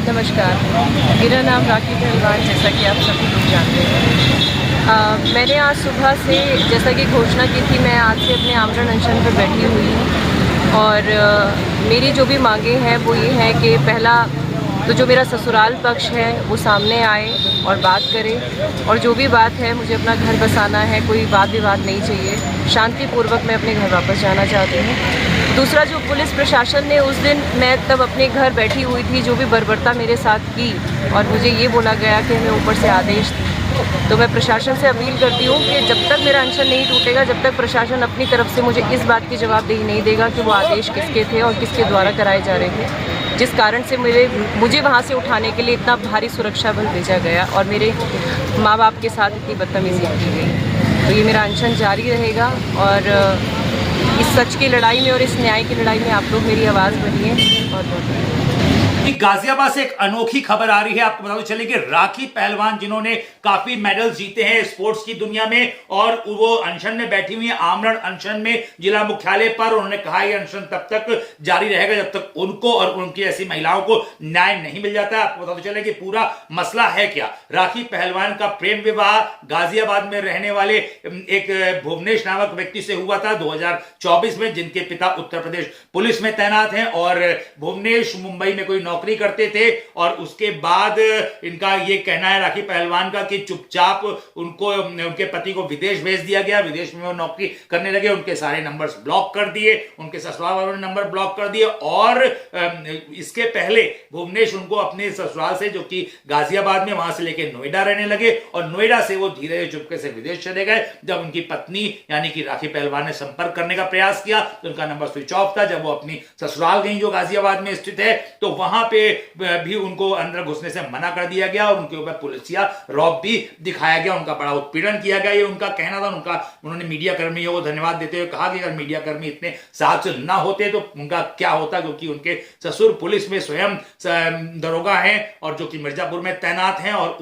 नमस्कार, मेरा नाम राखी पहलवान, जैसा कि आप सभी लोग जानते हैं। मैंने आज सुबह से जैसा कि घोषणा की थी, मैं आज से अपने आमरण अनशन पर बैठी हुई हूँ और मेरी जो भी मांगें हैं वो ये हैं कि पहला तो जो मेरा ससुराल पक्ष है वो सामने आए और बात करे, और जो भी बात है मुझे अपना घर बसाना है, कोई वाद विवाद नहीं चाहिए, शांतिपूर्वक मैं अपने घर वापस जाना चाहती हूँ। दूसरा, जो पुलिस प्रशासन ने उस दिन, मैं तब अपने घर बैठी हुई थी, जो भी बर्बरता मेरे साथ की और मुझे ये बोला गया कि हमें ऊपर से आदेश, तो मैं प्रशासन से अपील करती हूँ कि जब तक मेरा अनशन नहीं टूटेगा, जब तक प्रशासन अपनी तरफ से मुझे इस बात की जवाबदेही नहीं देगा कि वो आदेश किसके थे और किसके द्वारा कराए जा रहे थे, जिस कारण से मुझे वहाँ से उठाने के लिए इतना भारी सुरक्षा बल भेजा गया और मेरे माँ बाप के साथ इतनी बदतमीजी की गई, तो ये मेरा अनशन जारी रहेगा। और इस सच की लड़ाई में और इस न्याय की लड़ाई में आप लोग मेरी आवाज़ बनिए। बहुत बहुत कि गाजियाबाद से एक अनोखी खबर आ रही है। आपको बताते चले कि राखी पहलवान, जिन्होंने काफी मेडल्स जीते हैं स्पोर्ट्स की दुनिया में, और वो अनशन में बैठी हुई है, आमरण अनशन में जिला मुख्यालय पर। उन्होंने कहा यह अनशन तब तक जारी रहेगा जब तक उनको और उनकी ऐसी महिलाओं को न्याय नहीं मिल जाता है। आपको बताते चले कि पूरा मसला है क्या। राखी पहलवान का प्रेम विवाह गाजियाबाद में रहने वाले एक भुवनेश नामक व्यक्ति से हुआ था 2024 में, जिनके पिता उत्तर प्रदेश पुलिस में तैनात हैं और भुवनेश मुंबई में कोई नौकरी करते थे। और उसके बाद इनका ये कहना है राखी पहलवान का कि चुपचाप उनको, उनके पति को विदेश भेज दिया गया, विदेश में वो नौकरी करने लगे, उनके सारे नंबर्स ब्लॉक कर दिए, उनके ससुराल वालों ने नंबर ब्लॉक कर दिए। और इसके पहले भुवनेश उनको अपने ससुराल से, जो कि गाजियाबाद में, वहां से लेके नोएडा रहने लगे, और नोएडा से वो धीरे चुपके से विदेश चले गए। जब उनकी पत्नी यानी कि राखी पहलवान ने संपर्क करने का प्रयास किया तो उनका नंबर स्विच ऑफ था। जब वो अपनी ससुराल गई जो गाजियाबाद में स्थित है, तो वहां पे भी उनको अंदर घुसने से मना कर दिया गया और उनके ऊपर पुलिसिया रौब भी दिखाया गया, उनका बड़ा उत्पीड़न किया गया, ये उनका कहना था। उन्होंने मीडिया कर्मियों को धन्यवाद देते हुए कहा कि अगर मीडिया कर्मी इतने साहस ना होते तो उनका क्या होता, क्योंकि उनके ससुर पुलिस में स्वयं दरोगा हैं और जो कि मिर्जापुर में तैनात हैं, और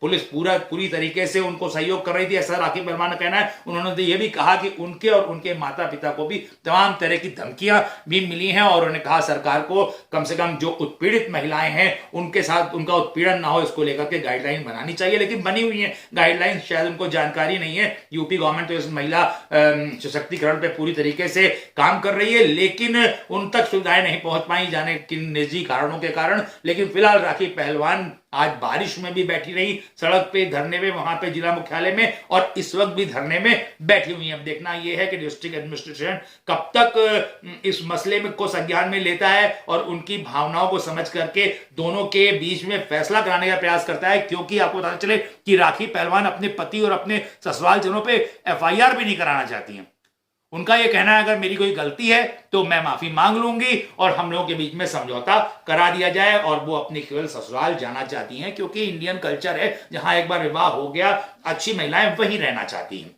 पुलिस पूरी तरीके से उनको सहयोग कर रही थी, ऐसा राखी पहलवान का कहना है। उन्होंने तो यह भी कहा कि उनके और उनके माता पिता को भी तमाम तरह की धमकियां भी मिली हैं, और उन्होंने कहा सरकार को कम से कम जो उत्पीड़ित महिलाएं हैं उनके साथ उनका उत्पीड़न ना हो, इसको लेकर के गाइडलाइन बनानी चाहिए। लेकिन बनी हुई है गाइडलाइन, शायद उनको जानकारी नहीं है। यूपी गवर्नमेंट तो इस महिला सशक्तिकरण पे पूरी तरीके से काम कर रही है, लेकिन उन तक सुविधाएं नहीं पहुंच पाई जाने किन निजी कारणों के कारण। लेकिन फिलहाल राखी पहलवान आज बारिश में भी बैठी रही सड़क पे धरने में, वहां पे जिला मुख्यालय में, और इस वक्त भी धरने में बैठी हुई है। अब देखना यह है कि डिस्ट्रिक्ट एडमिनिस्ट्रेशन कब तक इस मसले में को संज्ञान में लेता है और उनकी भावनाओं को समझ करके दोनों के बीच में फैसला कराने का प्रयास करता है। क्योंकि आपको पता चले कि राखी पहलवान अपने पति और अपने ससुराल जनों पे एफआईआर भी नहीं कराना चाहती हैं। उनका यह कहना है अगर मेरी कोई गलती है तो मैं माफी मांग लूंगी और हम लोगों के बीच में समझौता करा दिया जाए, और वो अपनी केवल ससुराल जाना चाहती हैं, क्योंकि इंडियन कल्चर है जहां एक बार विवाह हो गया अच्छी महिलाएं वहीं रहना चाहती हैं।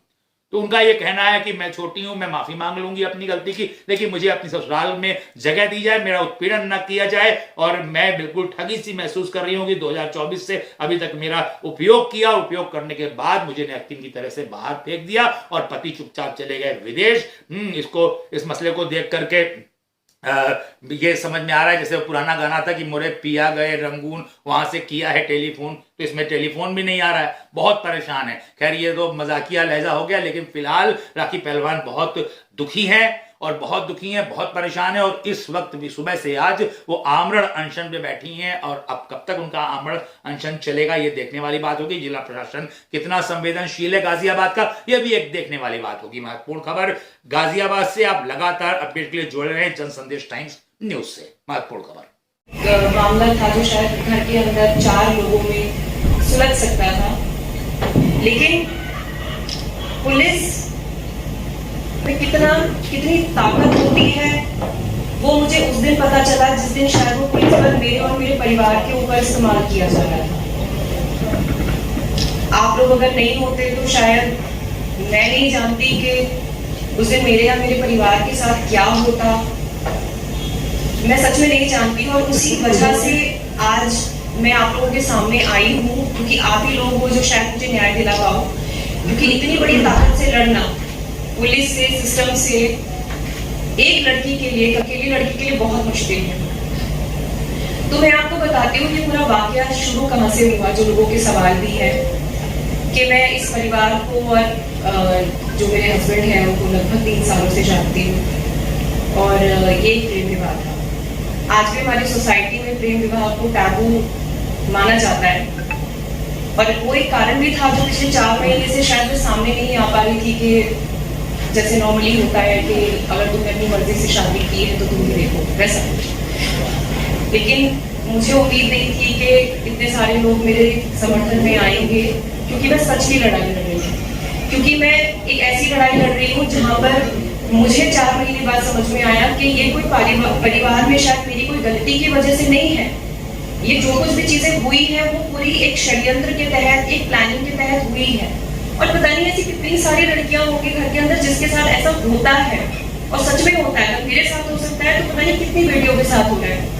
तो उनका यह कहना है कि मैं छोटी हूं, मैं माफी मांग लूंगी अपनी गलती की, लेकिन मुझे अपनी ससुराल में जगह दी जाए, मेरा उत्पीड़न न किया जाए। और मैं बिल्कुल ठगी सी महसूस कर रही हूं कि 2024 से अभी तक मेरा उपयोग किया, उपयोग करने के बाद मुझे नैपकिन की तरह से बाहर फेंक दिया और पति चुपचाप चले गए विदेश। इस मसले को देख करके ये समझ में आ रहा है जैसे पुराना गाना था कि मोरे पिया गए रंगून, वहां से किया है टेलीफोन, तो इसमें टेलीफोन भी नहीं आ रहा है। बहुत परेशान है। खैर ये तो मजाकिया लहजा हो गया, लेकिन फिलहाल राखी पहलवान बहुत दुखी है और बहुत दुखी हैं, बहुत परेशान है, और इस वक्त भी सुबह से आज वो आमरण अनशन पे बैठी हैं। और अब कब तक उनका आमरण अनशन चलेगा ये देखने वाली बात होगी। जिला प्रशासन कितना संवेदनशील है गाजियाबाद का, यह भी एक देखने वाली बात होगी। महत्वपूर्ण खबर गाजियाबाद से। आप लगातार अपडेट के लिए जुड़े रहे जन संदेश टाइम्स न्यूज से। महत्वपूर्ण खबर मामला था जो शायद घर के अंदर 4 लोगों में सुलझ सकता था, लेकिन पुलिस में कितनी ताकत होती है वो मुझे उस दिन पता चला जिस दिन शायद वो पुलिस बल मेरे और मेरे परिवार के ऊपर इस्तेमाल किया जा रहा था। आप लोग अगर नहीं होते तो शायद मैं नहीं जानती कि उस दिन मेरे या मेरे परिवार के साथ क्या होता, मैं सच में नहीं जानती। और उसी वजह से आज मैं आप लोगों के सामने आई हूँ, क्योंकि आप ही लोग हो जो शायद मुझे न्याय दिला पाओ। क्योंकि इतनी बड़ी ताकत से लड़ना, पुलिस से, सिस्टम से, एक लड़की के लिए, अकेली लड़की के लिए बहुत मुश्किल है। तो मैं आपको बताती हूँ ये पूरा वाकया शुरू कहाँ से हुआ, जो लोगों के सवाल भी है कि मैं इस परिवार को और जो मेरे हस्बैंड हैं उनको लगभग 3 सालों से जानती हूँ और ये प्रेम विवाह था। आज भी हमारी सोसाइटी में प्रेम विवाह को टैबू माना जाता है और वो एक कारण भी था जो पिछले 4 महीने से शायद वो सामने नहीं आ पा रही थी कि जैसे नॉर्मली होता है कि अगर तुमने अपनी मर्जी से शादी की है तो तुम भी देखो वैसा कुछ। लेकिन मुझे उम्मीद नहीं थी कि इतने सारे लोग मेरे समर्थन में आएंगे, क्योंकि मैं सच की लड़ाई लड़ रही हूँ, क्योंकि मैं एक ऐसी लड़ाई लड़ रही हूँ जहाँ पर मुझे 4 महीने बाद समझ में आया कि ये कोई परिवार में शायद मेरी कोई गलती की वजह से नहीं है। ये जो कुछ भी चीजें हुई है वो पूरी एक षड्यंत्र के तहत, एक प्लानिंग के तहत हुई है। और पता नहीं ऐसी कितनी सारी लड़कियां होंगी घर के अंदर जिसके साथ ऐसा होता है और सच में होता है। अगर मेरे साथ हो सकता है तो पता नहीं कितनी बेटियों के साथ हो रहा है।